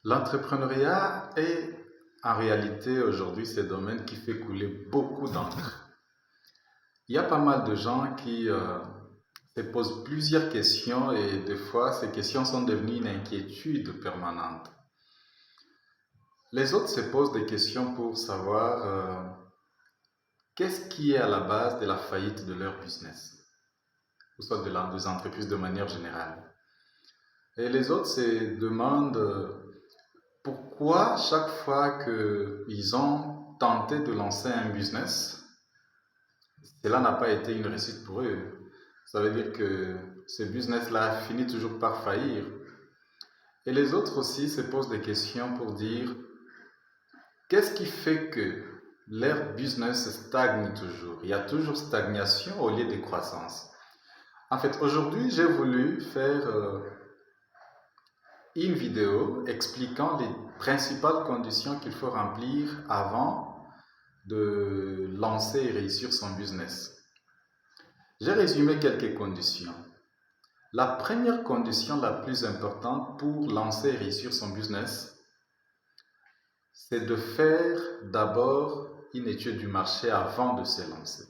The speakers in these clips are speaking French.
L'entrepreneuriat est en réalité aujourd'hui ce domaine qui fait couler beaucoup d'encre. Il y a pas mal de gens qui se posent plusieurs questions et des fois ces questions sont devenues une inquiétude permanente. Les autres se posent des questions pour savoir qu'est-ce qui est à la base de la faillite de leur business, ou soit des entreprises de manière générale. Et les autres se demandent pourquoi chaque fois qu'ils ont tenté de lancer un business, cela n'a pas été une réussite pour eux. Ça veut dire que ce business-là finit toujours par faillir. Et les autres aussi se posent des questions pour dire qu'est-ce qui fait que leur business stagne toujours? Il y a toujours stagnation au lieu de croissance. En fait, aujourd'hui, j'ai voulu faire une vidéo expliquant les principales conditions qu'il faut remplir avant de lancer et réussir son business. J'ai résumé quelques conditions. La première condition la plus importante pour lancer et réussir son business, c'est de faire d'abord une étude du marché avant de se lancer.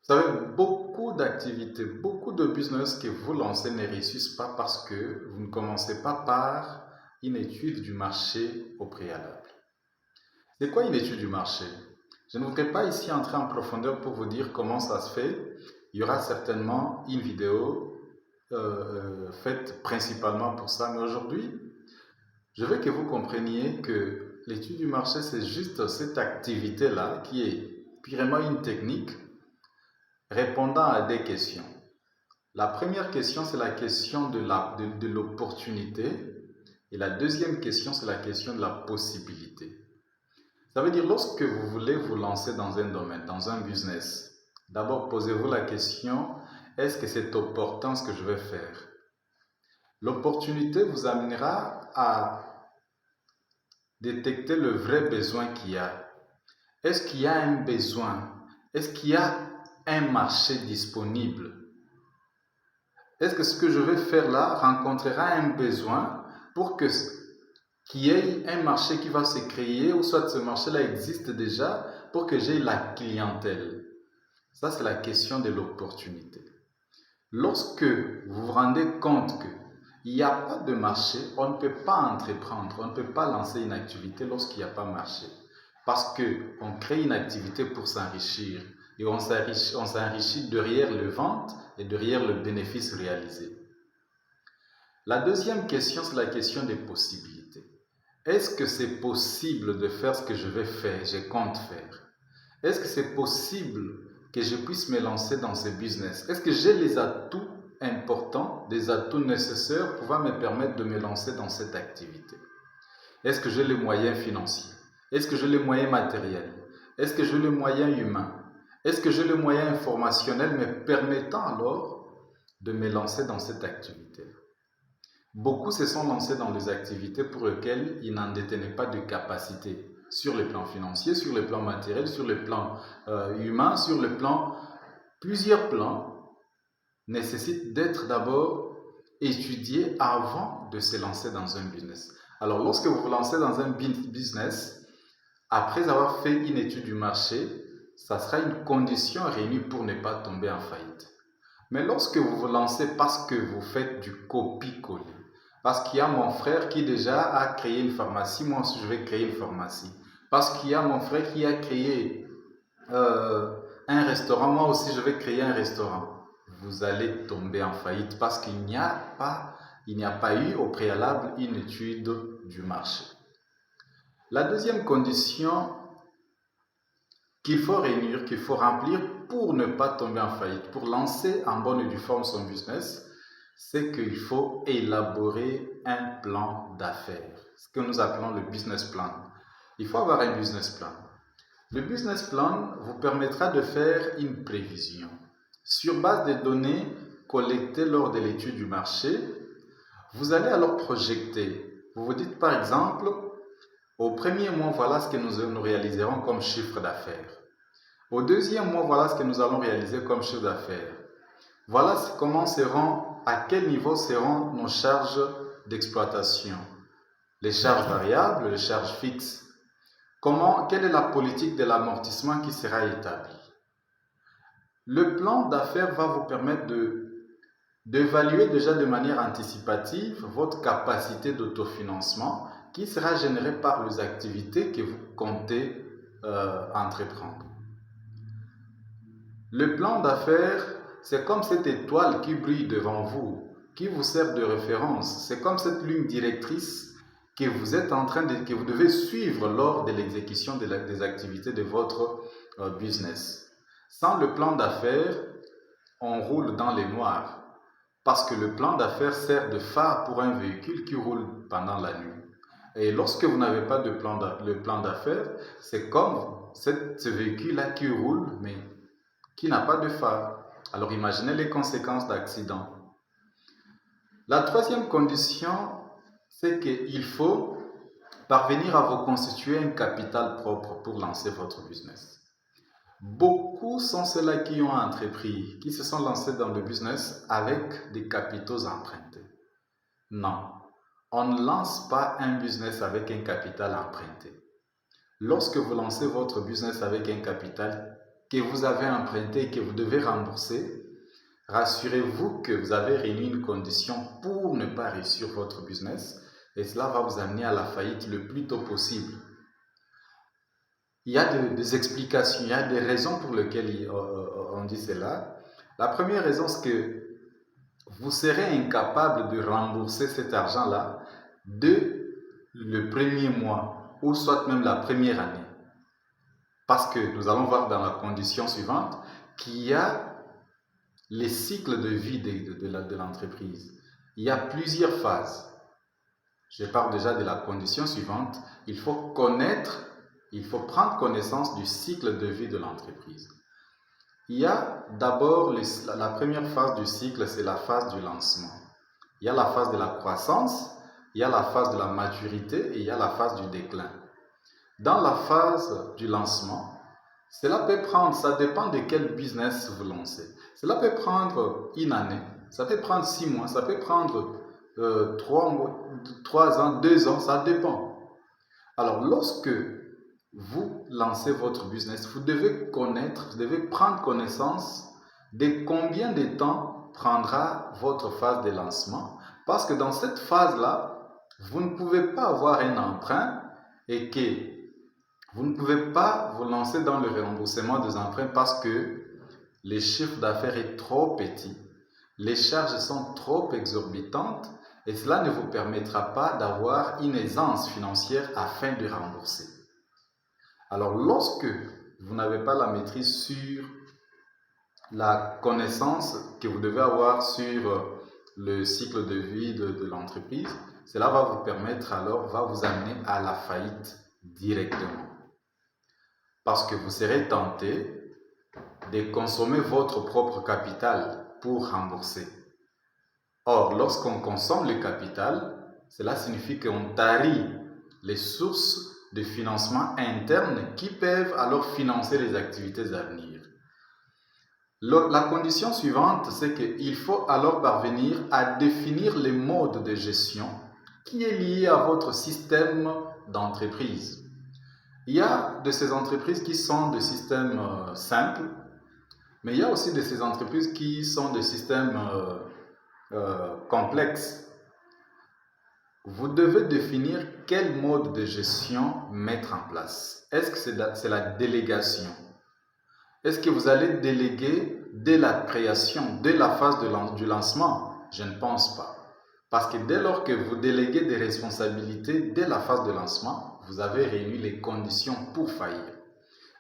Vous savez, beaucoup d'activités, beaucoup de business que vous lancez ne réussissent pas parce que vous ne commencez pas par une étude du marché au préalable. C'est quoi une étude du marché? Je ne voudrais pas ici entrer en profondeur pour vous dire comment ça se fait. Il y aura certainement une vidéo faite principalement pour ça. Mais aujourd'hui, je veux que vous compreniez que l'étude du marché, c'est juste cette activité-là qui est purement une technique répondant à des questions. La première question, c'est la question de l'opportunité. Et la deuxième question, c'est la question de la possibilité. Ça veut dire, lorsque vous voulez vous lancer dans un domaine, dans un business, d'abord posez-vous la question, est-ce que c'est opportun ce que je vais faire? L'opportunité vous amènera à détecter le vrai besoin qu'il y a. Est-ce qu'il y a un besoin? Est-ce qu'il y a un marché disponible? Est-ce que ce que je vais faire là rencontrera un besoin pour qu'il y ait un marché qui va se créer, ou soit ce marché-là existe déjà pour que j'ai la clientèle? Ça, c'est la question de l'opportunité. Lorsque vous vous rendez compte qu'il n'y a pas de marché, on ne peut pas entreprendre, on ne peut pas lancer une activité lorsqu'il n'y a pas de marché. Parce qu'on crée une activité pour s'enrichir et on s'enrichit derrière le vente et derrière le bénéfice réalisé. La deuxième question, c'est la question des possibilités. Est-ce que c'est possible de faire ce que je vais faire, je compte faire? Est-ce que c'est possible que je puisse me lancer dans ce business? Est-ce que j'ai les atouts importants, des atouts nécessaires pour pouvoir me permettre de me lancer dans cette activité? Est-ce que j'ai les moyens financiers? Est-ce que j'ai les moyens matériels? Est-ce que j'ai les moyens humains? Est-ce que j'ai les moyens informationnels me permettant alors de me lancer dans cette activité? Beaucoup se sont lancés dans des activités pour lesquelles ils n'en détenaient pas de capacité sur le plan financier, sur le plan matériel, sur le plan humain, sur le plan... Plusieurs plans nécessitent d'être d'abord étudiés avant de se lancer dans un business. Alors, lorsque vous vous lancez dans un business, après avoir fait une étude du marché, ça sera une condition réunie pour ne pas tomber en faillite. Mais lorsque vous vous lancez parce que vous faites du copie-coller, parce qu'il y a mon frère qui déjà a créé une pharmacie, moi aussi je vais créer une pharmacie. Parce qu'il y a mon frère qui a créé un restaurant, moi aussi je vais créer un restaurant. Vous allez tomber en faillite parce qu'il n'y a pas eu au préalable une étude du marché. La deuxième condition qu'il faut réunir, qu'il faut remplir pour ne pas tomber en faillite, pour lancer en bonne et due forme son business, c'est qu'il faut élaborer un plan d'affaires, ce que nous appelons le business plan. Il faut avoir un business plan. Le business plan vous permettra de faire une prévision. Sur base des données collectées lors de l'étude du marché, vous allez alors projeter. Vous vous dites par exemple, au premier mois, voilà ce que nous réaliserons comme chiffre d'affaires. Au deuxième mois, voilà ce que nous allons réaliser comme chiffre d'affaires. Voilà à quel niveau seront nos charges d'exploitation. les charges variables, les charges fixes. Quelle est la politique de l'amortissement qui sera établie? Le plan d'affaires va vous permettre d'évaluer déjà de manière anticipative votre capacité d'autofinancement qui sera générée par les activités que vous comptez entreprendre. Le plan d'affaires, c'est comme cette étoile qui brille devant vous, qui vous sert de référence. C'est comme cette ligne directrice que vous devez suivre lors de l'exécution des activités de votre business. Sans le plan d'affaires, on roule dans les noirs. Parce que le plan d'affaires sert de phare pour un véhicule qui roule pendant la nuit. Et lorsque vous n'avez pas le plan d'affaires, c'est comme ce véhicule-là qui roule, mais qui n'a pas de phare. Alors imaginez les conséquences d'accident. La troisième condition, c'est qu'il faut parvenir à vous constituer un capital propre pour lancer votre business. Beaucoup sont ceux-là qui ont entrepris, qui se sont lancés dans le business avec des capitaux empruntés. Non, on ne lance pas un business avec un capital emprunté. Lorsque vous lancez votre business avec un capital que vous avez emprunté et que vous devez rembourser, rassurez-vous que vous avez réuni une condition pour ne pas réussir votre business et cela va vous amener à la faillite le plus tôt possible. Il y a des explications, il y a des raisons pour lesquelles on dit cela. La première raison, c'est que vous serez incapable de rembourser cet argent-là dès le premier mois ou soit même la première année. Parce que nous allons voir dans la condition suivante qu'il y a les cycles de vie de l'entreprise. Il y a plusieurs phases. Je parle déjà de la condition suivante. Il faut prendre connaissance du cycle de vie de l'entreprise. Il y a d'abord la première phase du cycle, c'est la phase du lancement. Il y a la phase de la croissance, il y a la phase de la maturité et il y a la phase du déclin. Dans la phase du lancement, ça dépend de quel business vous lancez. Cela peut prendre une année, ça peut prendre 6 mois, ça peut prendre 3 ans, 2 ans, ça dépend. Alors, lorsque vous lancez votre business, vous devez prendre connaissance de combien de temps prendra votre phase de lancement. Parce que dans cette phase-là, vous ne pouvez pas avoir un emprunt et que vous ne pouvez pas vous lancer dans le remboursement des emprunts parce que le chiffre d'affaires est trop petit, les charges sont trop exorbitantes et cela ne vous permettra pas d'avoir une aisance financière afin de rembourser. Alors, lorsque vous n'avez pas la maîtrise sur la connaissance que vous devez avoir sur le cycle de vie de l'entreprise, cela va vous amener à la faillite directement. Parce que vous serez tenté de consommer votre propre capital pour rembourser. Or, lorsqu'on consomme le capital, cela signifie qu'on tarit les sources de financement interne qui peuvent alors financer les activités à venir. La condition suivante, c'est qu'il faut alors parvenir à définir les modes de gestion qui est lié à votre système d'entreprise. Il y a de ces entreprises qui sont des systèmes simples, mais il y a aussi de ces entreprises qui sont des systèmes complexes. Vous devez définir quel mode de gestion mettre en place. Est-ce que c'est la délégation? Est-ce que vous allez déléguer dès la création, dès la phase du lancement? Je ne pense pas. Parce que dès lors que vous déléguez des responsabilités dès la phase de lancement, vous avez réuni les conditions pour faillir.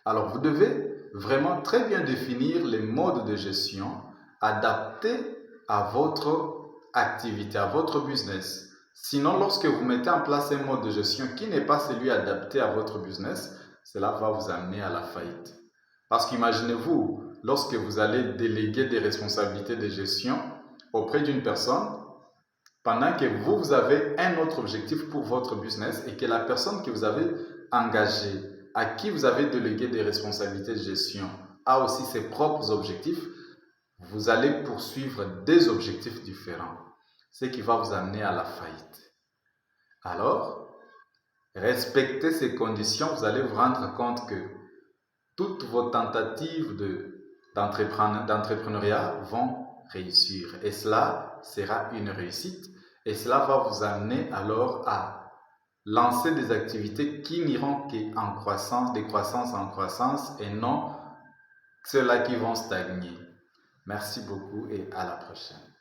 Alors, vous devez vraiment très bien définir les modes de gestion adaptés à votre activité, à votre business. Sinon, lorsque vous mettez en place un mode de gestion qui n'est pas celui adapté à votre business, cela va vous amener à la faillite. Parce qu'imaginez-vous, lorsque vous allez déléguer des responsabilités de gestion auprès d'une personne, pendant que vous avez un autre objectif pour votre business et que la personne que vous avez engagée, à qui vous avez délégué des responsabilités de gestion, a aussi ses propres objectifs, vous allez poursuivre des objectifs différents, ce qui va vous amener à la faillite. Alors, respectez ces conditions, vous allez vous rendre compte que toutes vos tentatives d'entrepreneuriat vont réussir. Et cela sera une réussite. Et cela va vous amener alors à lancer des activités qui n'iront qu'en croissance, de croissance en croissance, et non ceux-là qui vont stagner. Merci beaucoup et à la prochaine.